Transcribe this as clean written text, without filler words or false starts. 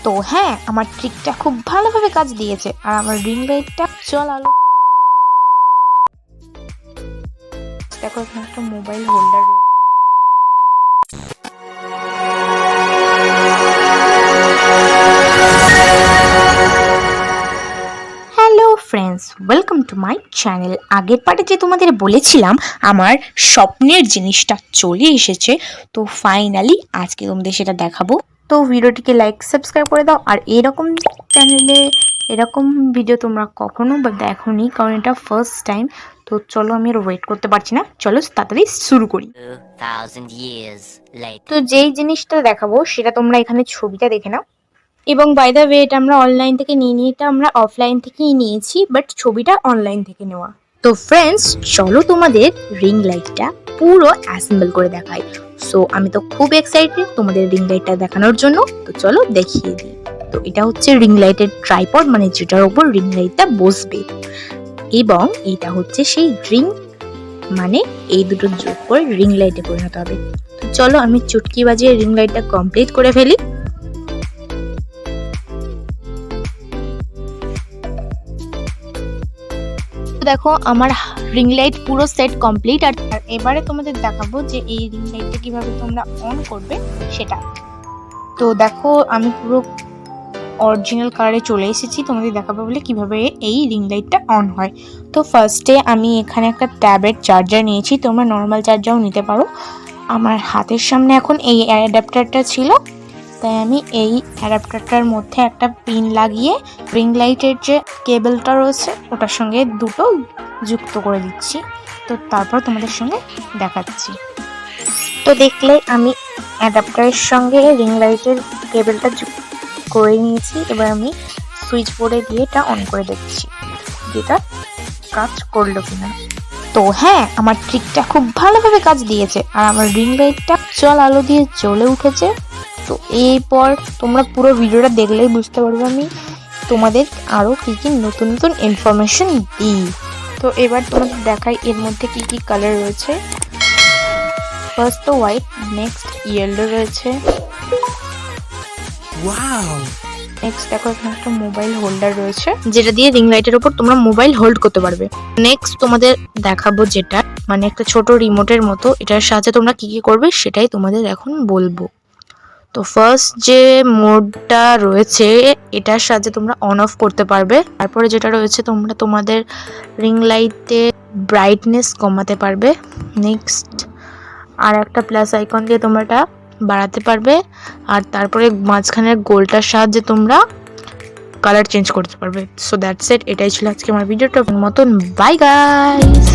তো হ্যাঁ, আমার ট্রিকটা খুব ভালোভাবে কাজ দিয়েছে আর আমার রিং লাইটটা চল আলো। দেখো এখানে একটা mobile holder. Hello friends, welcome to my channel. আগের পার্টে যে তোমাদের বলেছিলাম আমার স্বপ্নের জিনিসটা চলে এসেছে, তো ফাইনালি আজকে তোমাদের সেটা দেখাবো। তো ভিডিওটিকে লাইক সাবস্ক্রাইব করে দাও। আর এরকম চ্যানেলে এরকম ভিডিও তোমরা কখনো দেখোনি, কারণ এটা ফার্স্ট টাইম। তো চলো, আমি আর ওয়েট করতে পারছি না, চলো তাড়াতাড়ি শুরু করি। 2000 years later. তো যেই জিনিসটা দেখাবো সেটা তোমরা এখানে ছবিটা দেখে নাও। এবং বাই দ্য ওয়ে, এটা আমরা অনলাইন থেকে নিয়ে নিই, এটা আমরা অফলাইন থেকেই নিয়েছি, বাট ছবিটা অনলাইন থেকে নেওয়া। তো ফ্রেন্ডস, চলো তোমাদের রিং লাইটটা পুরো অ্যাসেম্বল করে দেখাই। সো আমি তো খুব এক্সাইটেড তোমাদের রিং লাইটটা দেখানোর জন্য। তো চলো দেখিয়ে দিই। তো এটা হচ্ছে রিং লাইটের ট্রাইপড, মানে যেটার উপর রিং লাইটটা বসবে। এবং এটা হচ্ছে সেই রিং, মানে এই দুটো যোগ করে রিং লাইটে পরিণত হবে। তো চলো আমি চুটকি বাজিয়ে রিং লাইটটা কমপ্লিট করে ফেলি। দেখো আমার রিং লাইট পুরো সেট কমপ্লিট। আর এবারে তোমাদের দেখাবো যে এই রিং লাইটটা কিভাবে তোমরা অন করবে সেটা। তো দেখো আমি পুরো অরিজিনাল কালারে চলে এসেছি তোমাদের দেখাবো বলে কিভাবে এই রিং লাইটটা অন হয়। তো ফার্স্টে আমি এখানে একটা ট্যাবের চার্জার নিয়েছি, তোমরা নর্মাল চার্জারও নিতে পারো। আমার হাতের সামনে এখন এই অ্যাডাপ্টারটা ছিল, তাই আমি এই অ্যাডাপ্টারটার মধ্যে একটা পিন লাগিয়ে রিং লাইটের যে কেবলটা রয়েছে ওটার সঙ্গে দুটো যুক্ত করে দিচ্ছি। তো তারপর তোমাদের সঙ্গে দেখাচ্ছি। তো দেখলে আমি অ্যাডাপ্টারের সঙ্গে রিং লাইটের কেবলটা যুক্ত করে নিয়েছি। এবার আমি সুইচ বোর্ডে দিয়ে এটা অন করে দেখছি যেটা কাজ করলো কিনা। তো হ্যাঁ, আমার ট্রিকটা খুব ভালোভাবে কাজ দিয়েছে আর আমার রিং লাইটটা চল আলো দিয়ে জ্বলে উঠেছে। তো এরপর তোমরা পুরো ভিডিওটা দেখলেই বুঝতে পারবে আমি তোমাদের আরও কী কী নতুন নতুন ইনফরমেশন দিই। তো এবার তোমাদের দেখাই এর মধ্যে কী কী কালার রয়েছে। ফার্স্ট তো হোয়াইট, নেক্সট ইয়েলো রয়েছে। নেক্সট দেখো এখানে একটা মোবাইল হোল্ডার রয়েছে, যেটা দিয়ে রিং লাইটের উপর তোমরা মোবাইল হোল্ড করতে পারবে। নেক্সট তোমাদের দেখাবো যেটা মানে একটা ছোট রিমোটের মতো, এটার সাহায্যে তোমরা কি কি করবে সেটাই তোমাদের এখন বলবো। তো ফার্স্ট যে মোডটা রয়েছে এটার সাহায্যে তোমরা অন অফ করতে পারবে। তারপরে যেটা রয়েছে তোমরা তোমাদের রিং লাইটে ব্রাইটনেস কমাতে পারবে। নেক্সট আর একটা প্লাস আইকন দিয়ে তোমরা এটা বাড়াতে পারবে। আর তারপরে মাঝখানের গোলটার সাহায্যে তোমরা কালার চেঞ্জ করতে পারবে। সো দ্যাটস ইট, এটাই ছিল আজকে আমার ভিডিওটার মতন। Bye guys.